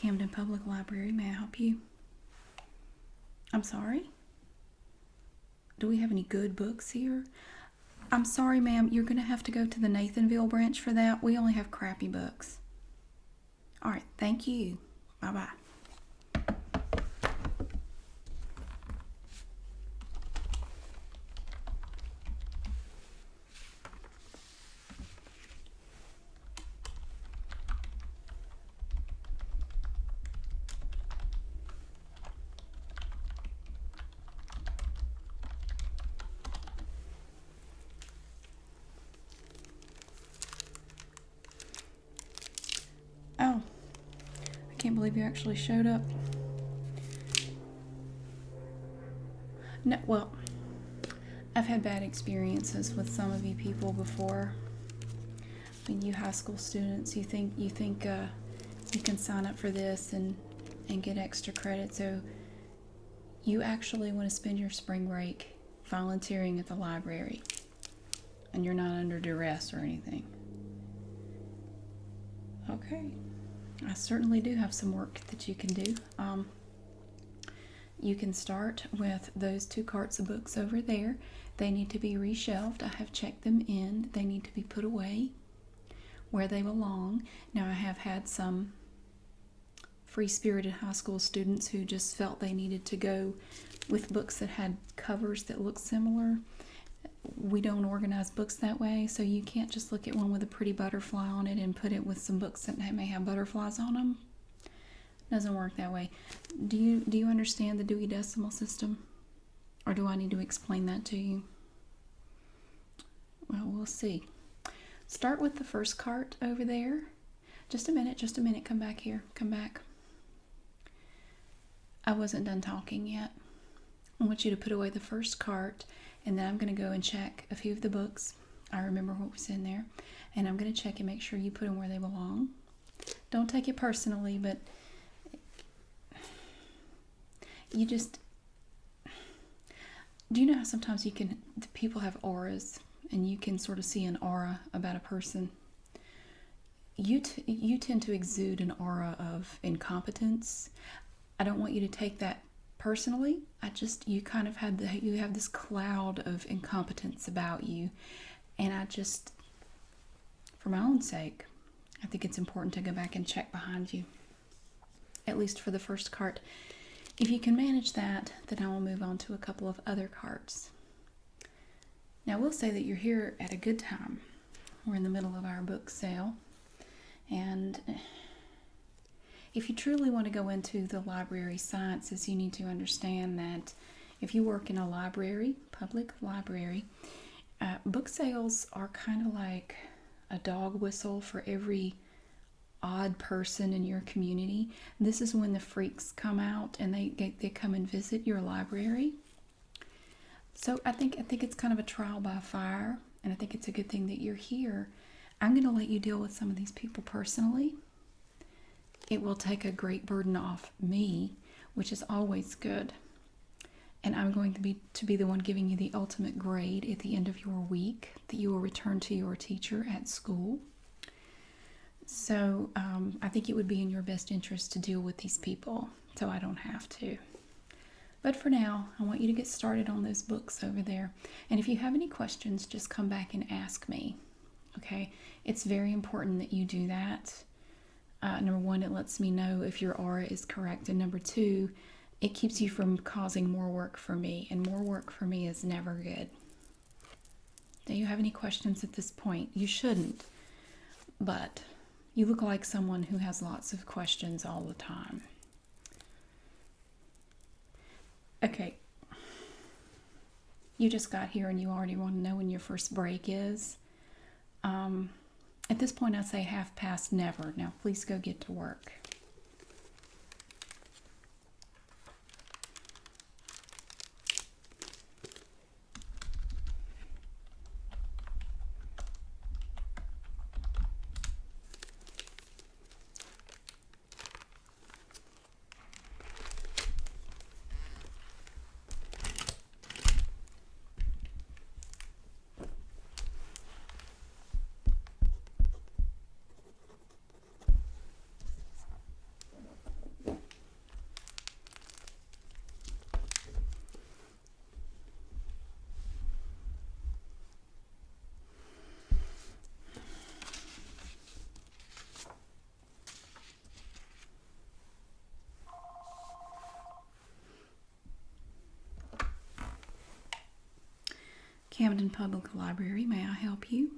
Camden Public Library. May I help you? I'm sorry? Do we have any good books here? I'm sorry, ma'am. You're going to have to go to the Nathanville branch for that. We only have crappy books. All right. Thank you. Bye-bye. Oh, I can't believe you actually showed up. No, well, I've had bad experiences with some of you people before. I mean, you high school students, you think you can sign up for this and get extra credit, so you actually want to spend your spring break volunteering at the library, and you're not under duress or anything. Okay. I certainly do have some work that you can do. You can start with those 2 carts of books over there. They need to be reshelved. I have checked them in. They need to be put away where they belong. Now, I have had some free-spirited high school students who just felt they needed to go with books that had covers that look similar. We don't organize books that way, so you can't just look at one with a pretty butterfly on it and put it with some books that may have butterflies on them. Doesn't work that way. Do you understand the Dewey Decimal System? Or do I need to explain that to you? Well, we'll see. Start with the first cart over there. Just a minute, come back here, come back. I wasn't done talking yet. I want you to put away the first cart, and then I'm going to go and check a few of the books. I remember what was in there. And I'm going to check and make sure you put them where they belong. Don't take it personally, but you just... Do you know how sometimes people have auras, and you can sort of see an aura about a person? You tend to exude an aura of incompetence. I don't want you to take that personally. You kind of you have this cloud of incompetence about you, and for my own sake, I think it's important to go back and check behind you, at least for the first cart. If you can manage that, then I will move on to a couple of other carts. Now, we'll say that you're here at a good time. We're in the middle of our book sale, and if you truly want to go into the library sciences, you need to understand that if you work in a library, public library, book sales are kind of like a dog whistle for every odd person in your community. This is when the freaks come out and they come and visit your library. So I think it's kind of a trial by fire, and I think it's a good thing that you're here. I'm going to let you deal with some of these people personally. It will take a great burden off me, which is always good. And I'm going to be the one giving you the ultimate grade at the end of your week that you will return to your teacher at school. So I think it would be in your best interest to deal with these people, so I don't have to. But for now, I want you to get started on those books over there. And if you have any questions, just come back and ask me. Okay? It's very important that you do that. Number one, it lets me know if your aura is correct. And number two, it keeps you from causing more work for me. And more work for me is never good. Do you have any questions at this point? You shouldn't. But you look like someone who has lots of questions all the time. Okay. You just got here and you already want to know when your first break is. At this point, I say half past never. Now, please go get to work. Camden Public Library, may I help you?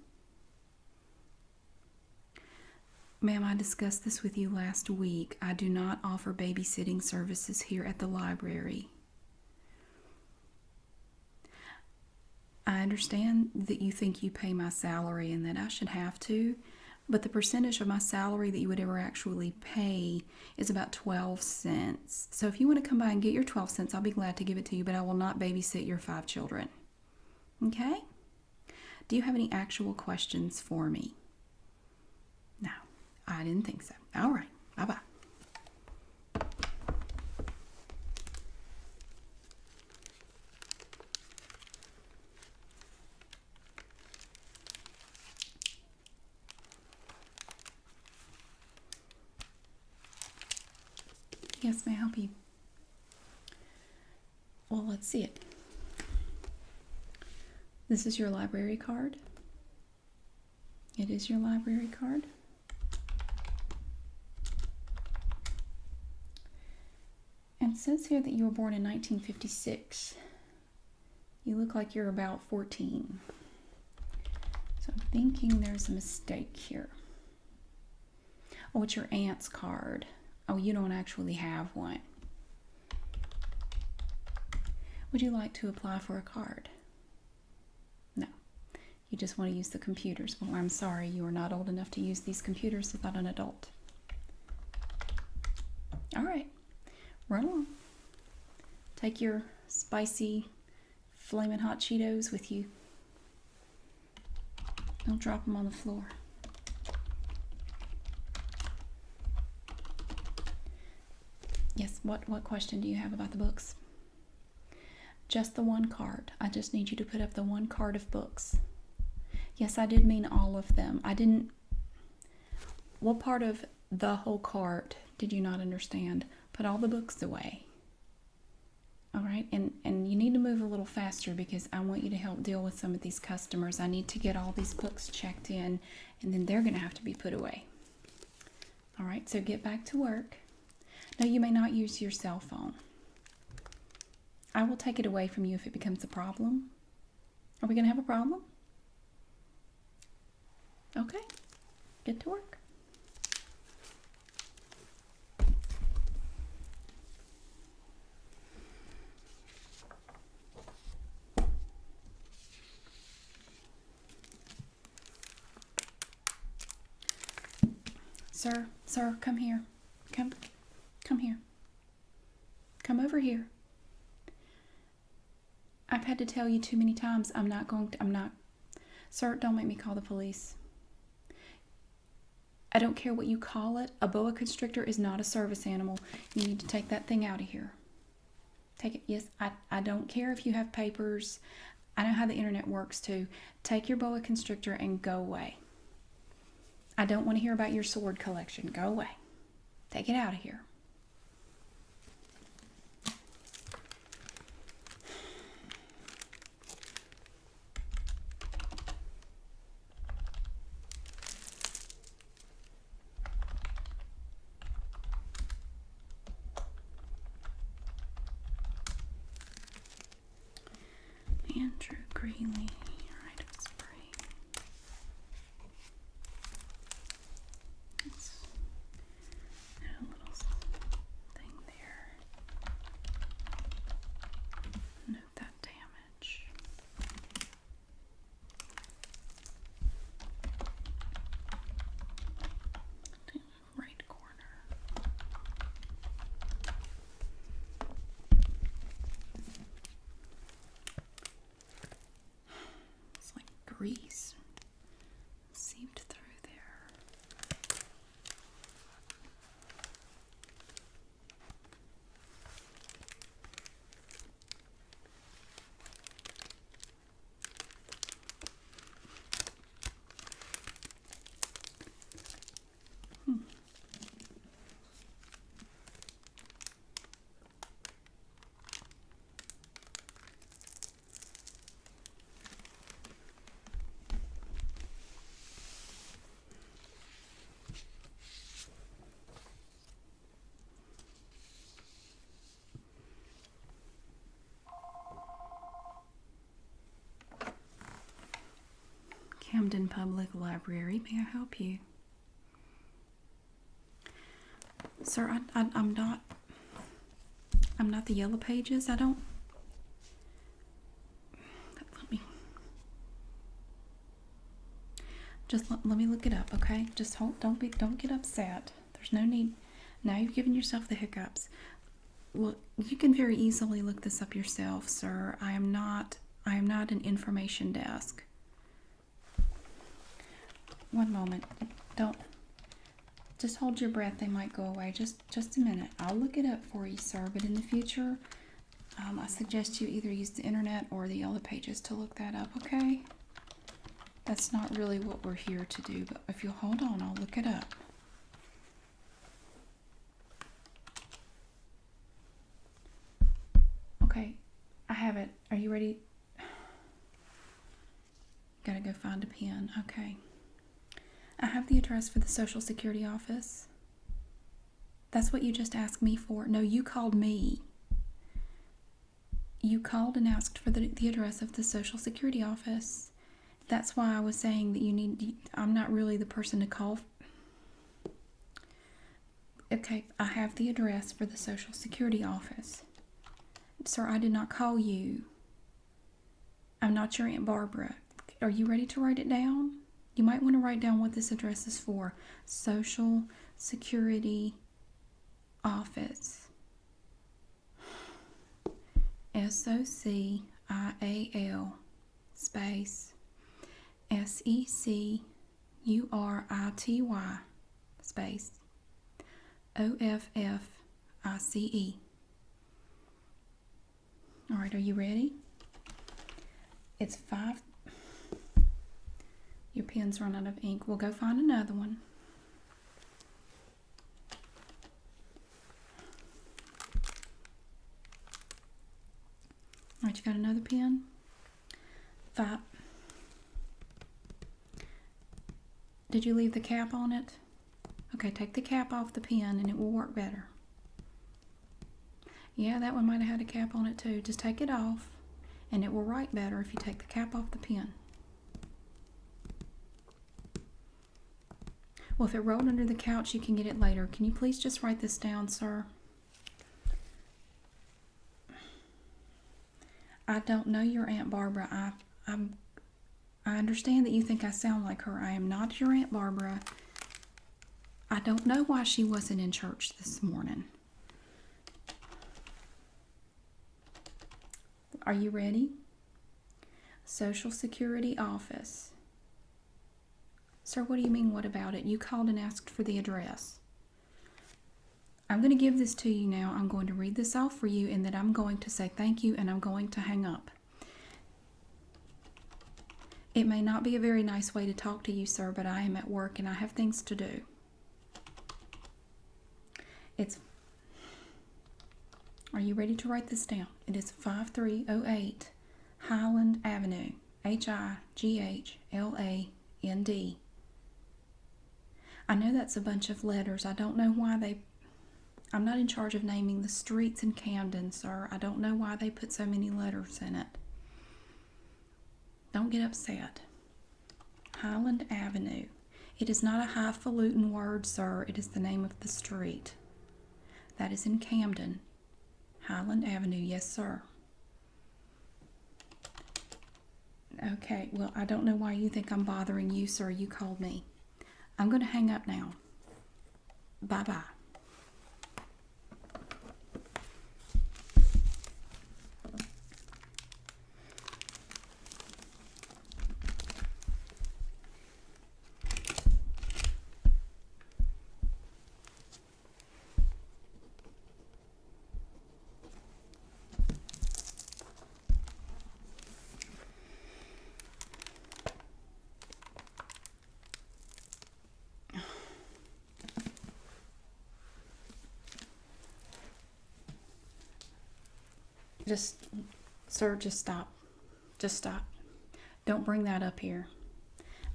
Ma'am, I discussed this with you last week. I do not offer babysitting services here at the library. I understand that you think you pay my salary and that I should have to, but the percentage of my salary that you would ever actually pay is about 12 cents. So if you want to come by and get your 12 cents, I'll be glad to give it to you, but I will not babysit your 5 children. Okay? Do you have any actual questions for me? No, I didn't think so. All right. Bye-bye. Yes, may I help you? Well, let's see it. This is your library card. It is your library card. And it says here that you were born in 1956. You look like you're about 14. So I'm thinking there's a mistake here. Oh, it's your aunt's card. Oh, you don't actually have one. Would you like to apply for a card? No. You just want to use the computers. Well, I'm sorry, you are not old enough to use these computers without an adult. All right. Run along. Take your spicy, flaming hot Cheetos with you. Don't drop them on the floor. Yes, what question do you have about the books? Just the one card. I just need you to put up the one card of books. Yes, I did mean all of them. I didn't... What part of the whole cart did you not understand? Put all the books away. All right, and you need to move a little faster because I want you to help deal with some of these customers. I need to get all these books checked in, and then they're going to have to be put away. All right, so get back to work. Now, you may not use your cell phone. I will take it away from you if it becomes a problem. Are we going to have a problem? Okay, get to work. Sir, come here. Come here. Come over here. I've had to tell you too many times I'm not. Sir, don't make me call the police. I don't care what you call it. A boa constrictor is not a service animal. You need to take that thing out of here. Take it. Yes, I don't care if you have papers. I know how the internet works too. Take your boa constrictor and go away. I don't want to hear about your sword collection. Go away. Take it out of here. Andrew Greeley, right of spring. Let's add a little thing there. Note that damage. Right corner. Camden Public Library. May I help you? Sir, I'm not the Yellow Pages. I don't. Let me look it up, okay? Just don't get upset. There's no need. Now you've given yourself the hiccups. Well, you can very easily look this up yourself, sir. I am not an information desk. One moment. Don't. Just hold your breath. They might go away. Just a minute. I'll look it up for you, sir. But in the future, I suggest you either use the internet or the Yellow Pages to look that up, okay? That's not really what we're here to do, but if you'll hold on, I'll look it up. Okay, I have it. Are you ready? Gotta go find a pen. Okay. I have the address for the Social Security office. That's what you just asked me for. No, you called me. You called and asked for the address of the Social Security office. That's why I was saying that I'm not really the person to call. Okay, I have the address for the Social Security office. Sir, I did not call you. I'm not your Aunt Barbara. Are you ready to write it down? You might want to write down what this address is for. Social Security office. SOCIAL space SECURITY space OFFICE. All right, are you ready? It's 5. Your pen's run out of ink. We'll go find another one. All right, you got another pen? 5. Did you leave the cap on it? Okay, take the cap off the pen and it will work better. Yeah, that one might have had a cap on it too. Just take it off and it will write better if you take the cap off the pen. Well, if it rolled under the couch, you can get it later. Can you please just write this down, sir? I don't know your Aunt Barbara. I understand that you think I sound like her. I am not your Aunt Barbara. I don't know why she wasn't in church this morning. Are you ready? Social Security office. Sir, what do you mean, what about it? You called and asked for the address. I'm going to give this to you now. I'm going to read this off for you, and then I'm going to say thank you, and I'm going to hang up. It may not be a very nice way to talk to you, sir, but I am at work, and I have things to do. Are you ready to write this down? It is 5308 Highland Avenue, HIGHLAND. I know that's a bunch of letters. I don't know why I'm not in charge of naming the streets in Camden, sir. I don't know why they put so many letters in it. Don't get upset. Highland Avenue. It is not a highfalutin word, sir. It is the name of the street. That is in Camden. Highland Avenue. Yes, sir. Okay, well, I don't know why you think I'm bothering you, sir. You called me. I'm going to hang up now. Bye-bye. Sir, just stop. Just stop. Don't bring that up here.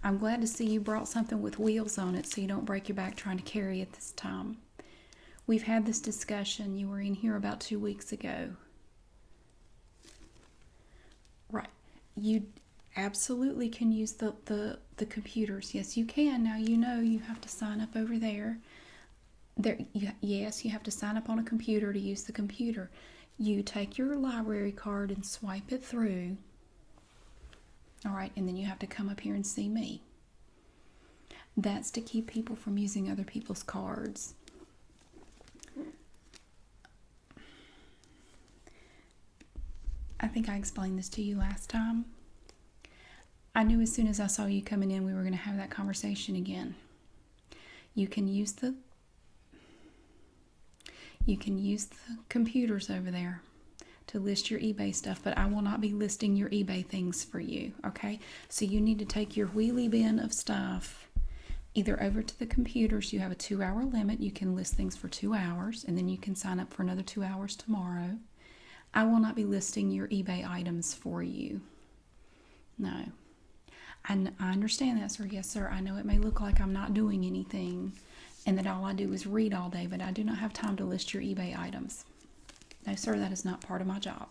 I'm glad to see you brought something with wheels on it so you don't break your back trying to carry it this time. We've had this discussion. You were in here about 2 weeks ago. Right. You absolutely can use the computers. Yes, you can. Now you know you have to sign up over there. Yes, you have to sign up on a computer to use the computer. You take your library card and swipe it through. All right, and then you have to come up here and see me. That's to keep people from using other people's cards. I think I explained this to you last time. I knew as soon as I saw you coming in we were going to have that conversation again. You can use the computers over there to list your eBay stuff, but I will not be listing your eBay things for you, okay? So you need to take your wheelie bin of stuff either over to the computers. You have a 2-hour limit. You can list things for 2 hours, and then you can sign up for another 2 hours tomorrow. I will not be listing your eBay items for you. No. I understand that, sir. Yes, sir. I know it may look like I'm not doing anything and that all I do is read all day, but I do not have time to list your eBay items. No, sir, that is not part of my job.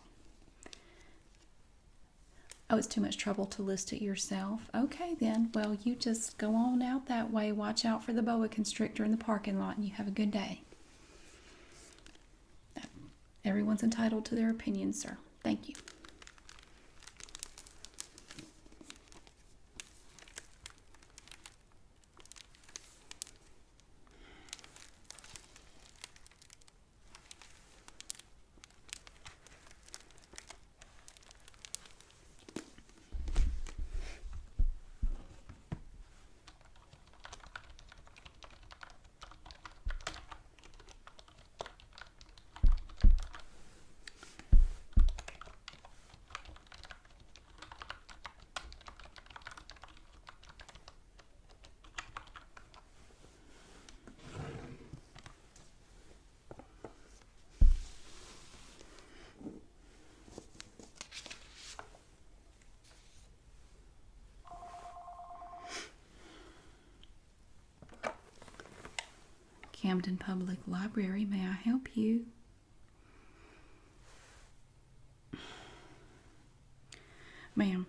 Oh, it's too much trouble to list it yourself? Okay, then. Well, you just go on out that way. Watch out for the boa constrictor in the parking lot, and you have a good day. Everyone's entitled to their opinion, sir. Thank you. Camden Public Library, may I help you? Ma'am,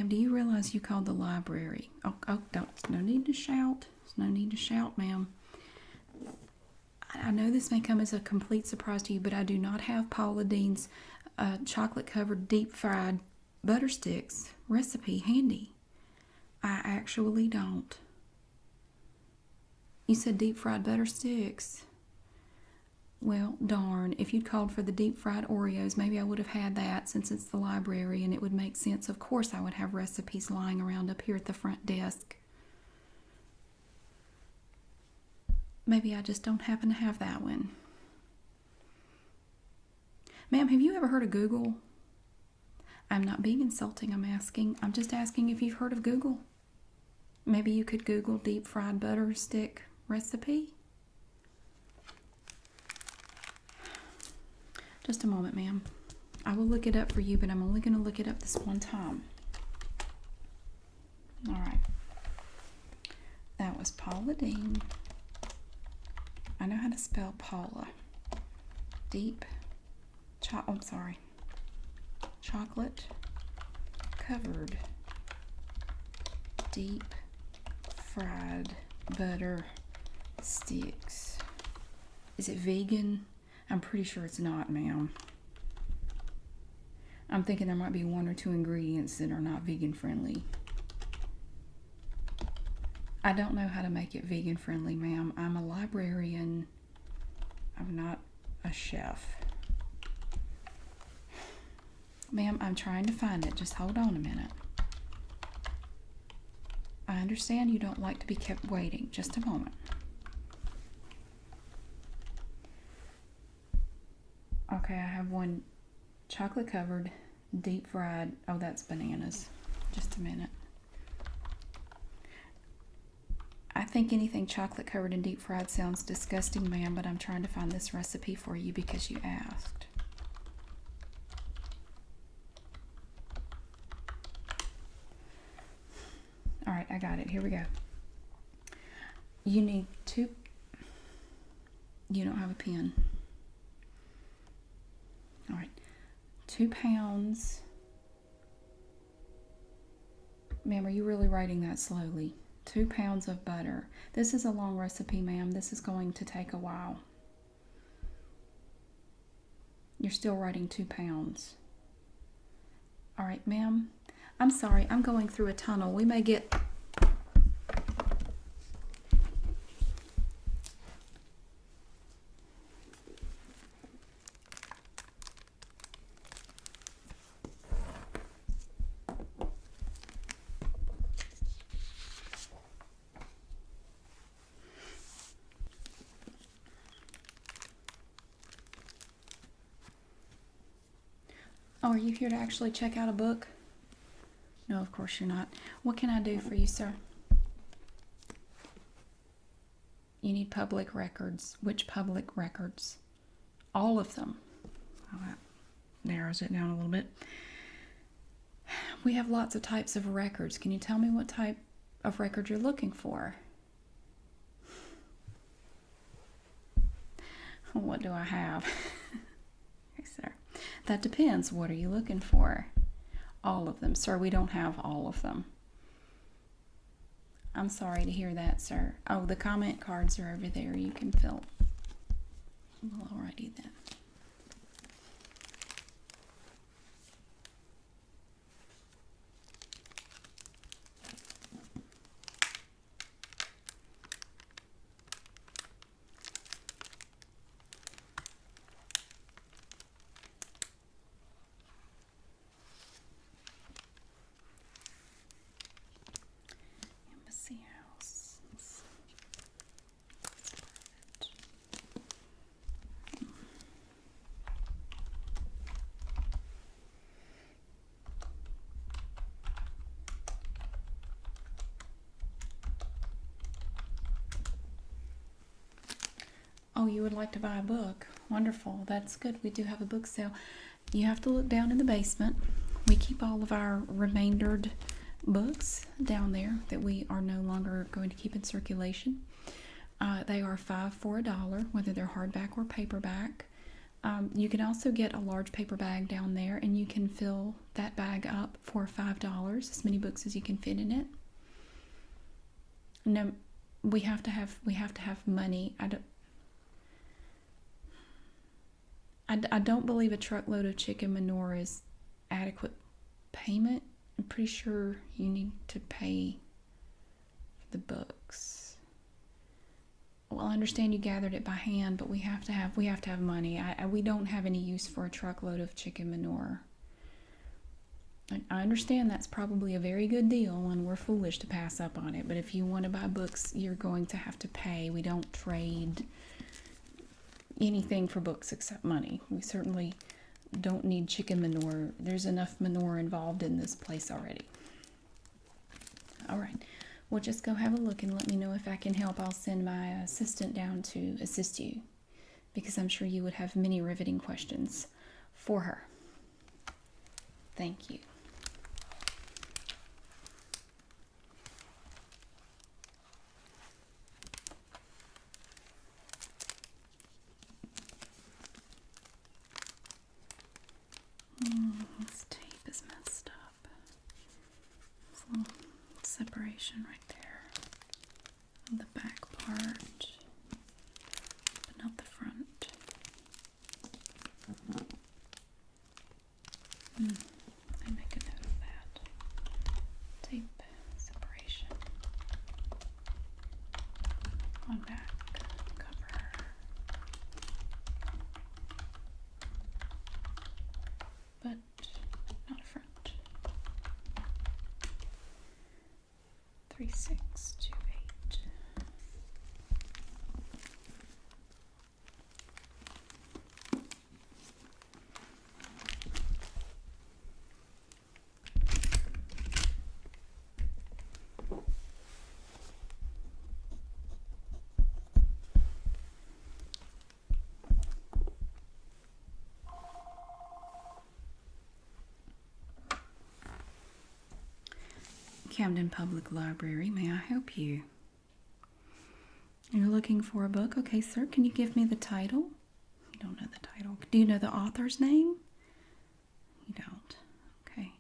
do you realize you called the library? Oh, no need to shout. There's no need to shout, ma'am. I know this may come as a complete surprise to you, but I do not have Paula Dean's chocolate-covered deep-fried butter sticks recipe handy. I actually don't. You said deep-fried butter sticks. Well, darn. If you'd called for the deep-fried Oreos, maybe I would have had that since it's the library and it would make sense. Of course I would have recipes lying around up here at the front desk. Maybe I just don't happen to have that one. Ma'am, have you ever heard of Google? I'm not being insulting, I'm just asking if you've heard of Google. Maybe you could Google deep-fried butter stick recipe? Just a moment, ma'am. I will look it up for you, but I'm only going to look it up this one time. All right. That was Paula Dean. I know how to spell Paula. Chocolate covered deep fried butter sticks. Is it vegan? I'm pretty sure it's not, ma'am. I'm thinking there might be 1 or 2 ingredients that are not vegan friendly. I don't know how to make it vegan friendly, ma'am. I'm a librarian. I'm not a chef. Ma'am, I'm trying to find it. Just hold on a minute. I understand you don't like to be kept waiting. Just a moment. Okay, I have one chocolate covered, deep fried. Oh, that's bananas. Just a minute. I think anything chocolate covered and deep fried sounds disgusting, ma'am, but I'm trying to find this recipe for you because you asked. All right, I got it. Here we go. You need 2. You don't have a pen. All right. 2 pounds Ma'am, are you really writing that slowly? 2 pounds of butter. This is a long recipe, ma'am. This is going to take a while. You're still writing 2 pounds. All right, ma'am. I'm sorry. I'm going through a tunnel. We may get... Oh, are you here to actually check out a book? No, of course you're not. What can I do for you, sir? You need public records. Which public records? All of them. Oh, that narrows it down a little bit. We have lots of types of records. Can you tell me what type of record you're looking for? What do I have? Okay, sir. That depends. What are you looking for? All of them. Sir, we don't have all of them. I'm sorry to hear that, sir. Oh, the comment cards are over there. You can fill. Well, alrighty then. Embassy House. Oh, you would like to buy a book? Wonderful. That's good. We do have a book sale. You have to look down in the basement. We keep all of our remaindered books down there that we are no longer going to keep in circulation. They are $5 for $1, whether they're hardback or paperback. You can also get a large paper bag down there, and you can fill that bag up for $5, as many books as you can fit in it. No, we have to have money. I don't believe a truckload of chicken manure is adequate payment. I'm pretty sure you need to pay for the books. Well, I understand you gathered it by hand, but we have to have money. We don't have any use for a truckload of chicken manure. I understand that's probably a very good deal, and we're foolish to pass up on it. But if you want to buy books, you're going to have to pay. We don't trade anything for books except money. We certainly don't need chicken manure. There's enough manure involved in this place already. All right. Well, just go have a look and let me know if I can help. I'll send my assistant down to assist you, because I'm sure you would have many riveting questions for her. Thank you. This tape is messed up. This little separation right there on the back part, but not the front. I make a note of that. Tape separation on back cover. But not front. 3628. Camden Public Library, may I help you? You're looking for a book? Okay, sir, can you give me the title? You don't know the title. Do you know the author's name? You don't. Okay.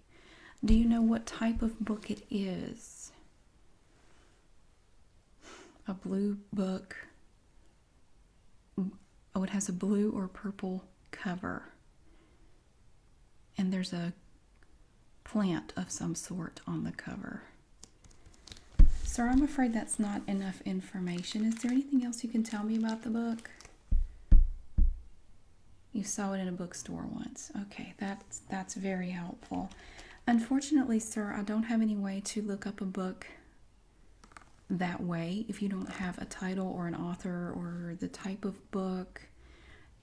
Do you know what type of book it is? A blue book. Oh, it has a blue or purple cover. And there's a plant of some sort on the cover. Sir, I'm afraid that's not enough information. Is there anything else you can tell me about the book? You saw it in a bookstore once. Okay, that's very helpful. Unfortunately, sir, I don't have any way to look up a book that way if you don't have a title or an author or the type of book.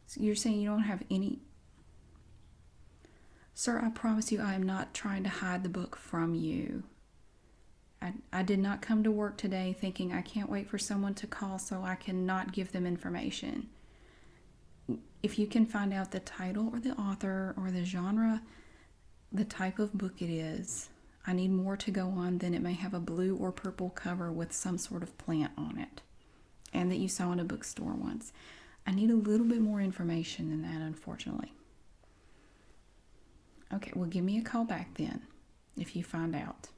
So you're saying you don't have any... Sir, I promise you I am not trying to hide the book from you. I did not come to work today thinking I can't wait for someone to call so I can not give them information. If you can find out the title or the author or the genre, the type of book it is, I need more to go on than it may have a blue or purple cover with some sort of plant on it and that you saw in a bookstore once. I need a little bit more information than that, unfortunately. Okay, well, give me a call back then if you find out.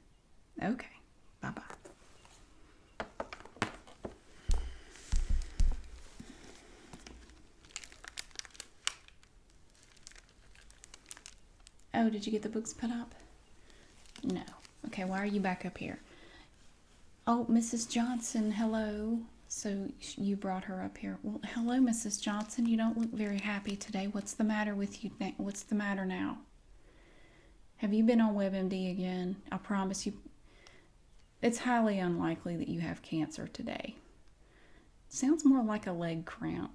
Okay, bye-bye. Oh, did you get the books put up? No. Okay, why are you back up here? Oh, Mrs. Johnson, hello. So you brought her up here. Well, hello, Mrs. Johnson. You don't look very happy today. What's the matter with you? What's the matter now? Have you been on WebMD again? I promise you, it's highly unlikely that you have cancer today. Sounds more like a leg cramp.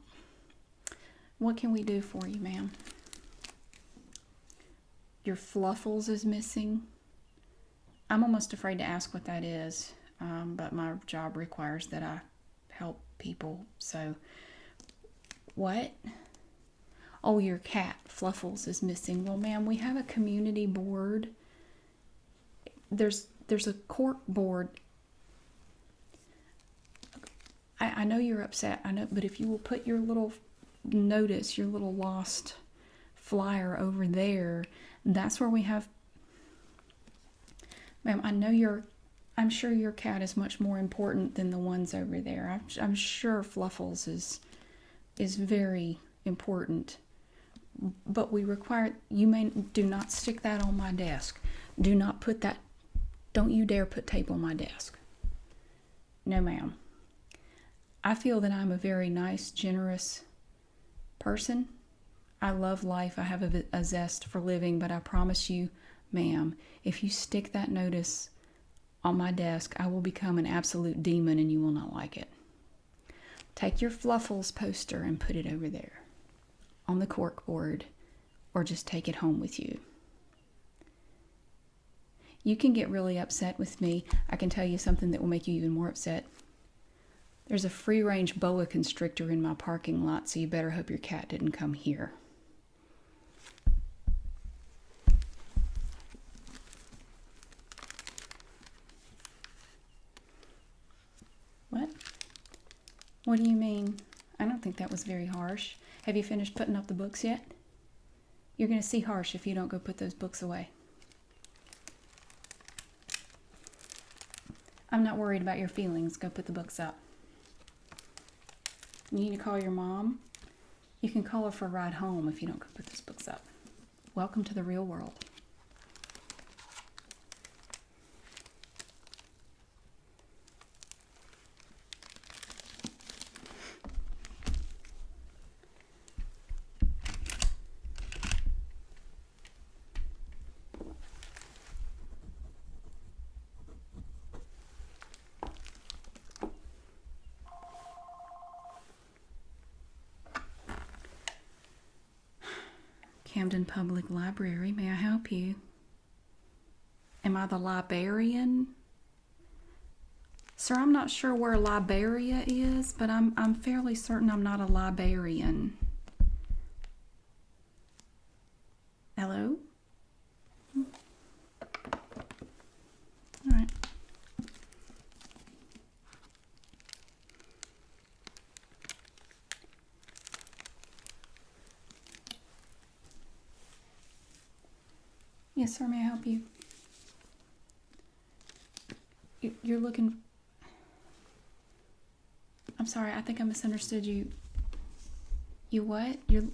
What can we do for you, ma'am? Your fluffles is missing. I'm almost afraid to ask what that is, but my job requires that I help people. So, what? Oh, your cat, Fluffles, is missing. Well, ma'am, we have a community board. There's a cork board. I know you're upset, I know, but if you will put your little notice, your little lost flyer over there, that's where we have... Ma'am, I'm sure your cat is much more important than the ones over there. I'm sure Fluffles is very important. But we require... do not stick that on my desk. Do not put that... Don't you dare put tape on my desk. No, ma'am. I feel that I'm a very nice, generous person. I love life. I have a zest for living, but I promise you, ma'am, if you stick that notice on my desk, I will become an absolute demon and you will not like it. Take your Fluffles poster and put it over there on the cork board, or just take it home with you. You can get really upset with me. I can tell you something that will make you even more upset. There's a free-range boa constrictor in my parking lot, so you better hope your cat didn't come here. What? What do you mean? I don't think that was very harsh. Have you finished putting up the books yet? You're going to see harsh if you don't go put those books away. I'm not worried about your feelings. Go put the books up. You need to call your mom. You can call her for a ride home if you don't go put those books up. Welcome to the real world. Camden Public Library, may I help you? Am I the librarian? Sir, I'm not sure where Liberia is, but I'm fairly certain I'm not a librarian. Hello? All right. Yes, sir, may I help you? You're looking. I'm sorry. I think I misunderstood you. You what? You're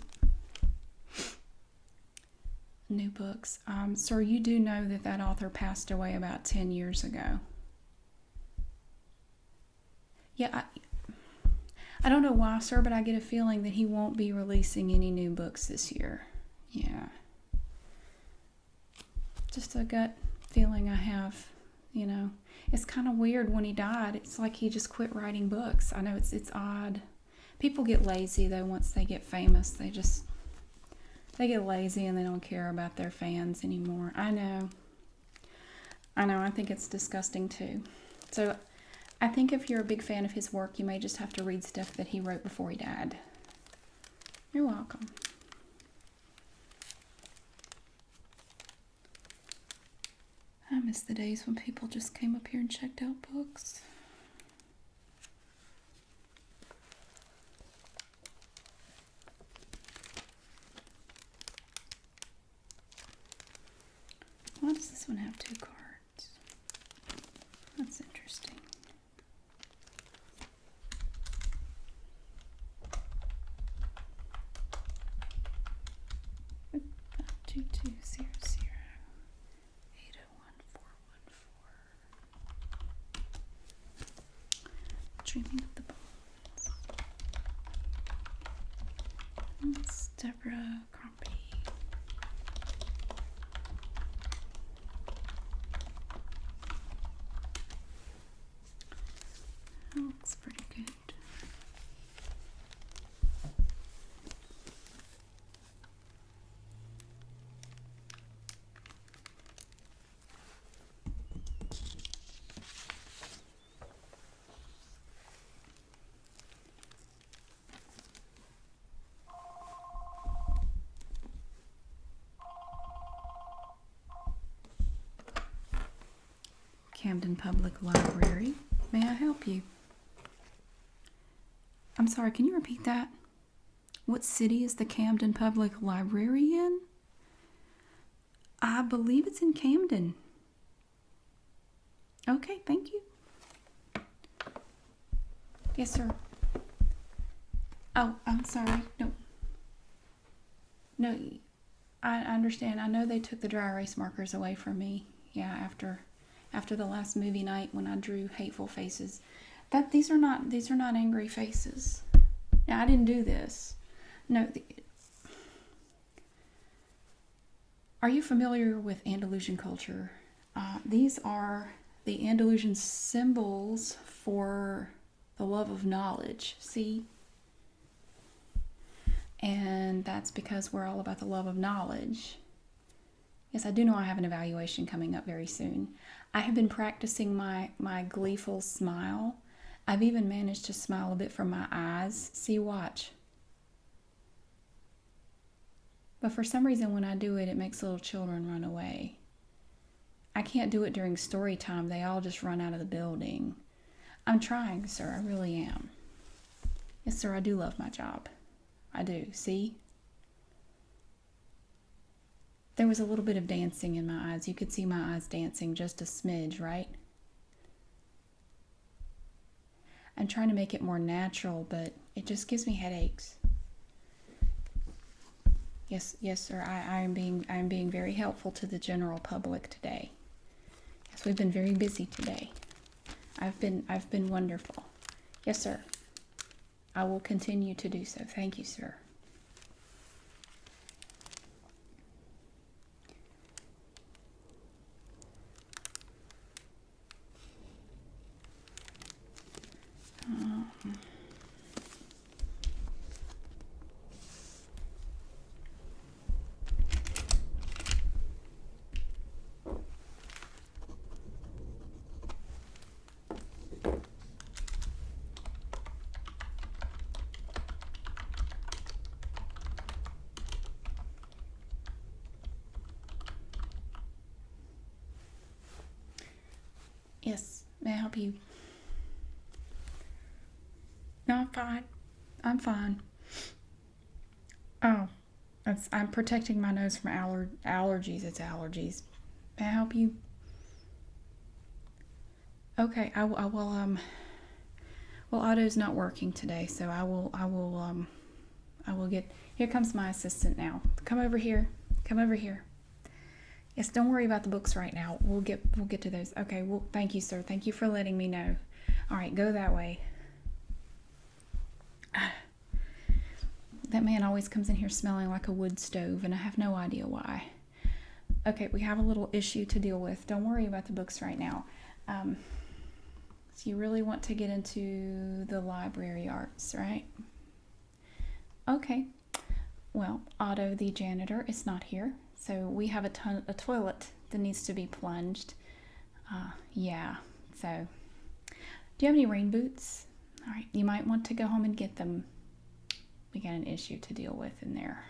new books. Sir, you do know that that author passed away about 10 years ago. Yeah, I don't know why, sir, but I get a feeling that he won't be releasing any new books this year. Yeah. Just a gut feeling I have, you know. It's kind of weird when he died. It's like he just quit writing books. I know it's odd. People get lazy though once they get famous. They get lazy and they don't care about their fans anymore. I know. I think it's disgusting too. So I think if you're a big fan of his work, you may just have to read stuff that he wrote before he died. You're welcome. I miss the days when people just came up here and checked out books. Why does this one have 2 cards? That's interesting. Oop, 5200 801414. Dreaming of the Bones. It's Deborah Crombie. That looks pretty good. Camden Public Library. May I help you? I'm sorry, can you repeat that? What city is the Camden Public Library in? I believe it's in Camden. Okay, thank you. Yes, sir. Oh, I'm sorry. No, I understand. I know they took the dry erase markers away from me. Yeah, after the last movie night when I drew hateful faces. These are not angry faces. Now, I didn't do this. No. Are you familiar with Andalusian culture? These are the Andalusian symbols for the love of knowledge. See? And that's because we're all about the love of knowledge. Yes, I do know I have an evaluation coming up very soon. I have been practicing my gleeful smile. I've even managed to smile a bit from my eyes. See, watch. But for some reason when I do it, it makes little children run away. I can't do it during story time. They all just run out of the building. I'm trying, sir. I really am. Yes, sir, I do love my job. I do. See? There was a little bit of dancing in my eyes. You could see my eyes dancing just a smidge, right? I'm trying to make it more natural, but it just gives me headaches. Yes, sir. I am being very helpful to the general public today. Yes, we've been very busy today. I've been wonderful. Yes, sir. I will continue to do so. Thank you, sir. Yes, may I help you? No, I'm fine. I'm fine. Oh, I'm protecting my nose from allergies. It's allergies. May I help you? Okay, I will well, Otto's not working today, so I will get. Here comes my assistant now. Come over here. Come over here. Yes, don't worry about the books right now. We'll get to those. Okay, well, thank you, sir. Thank you for letting me know. All right, go that way. That man always comes in here smelling like a wood stove, and I have no idea why. Okay, we have a little issue to deal with. Don't worry about the books right now. So you really want to get into the library arts, right? Okay. Well, Otto, the janitor, is not here, so we have a toilet that needs to be plunged. Yeah. So, do you have any rain boots? All right, you might want to go home and get them. We got an issue to deal with in there.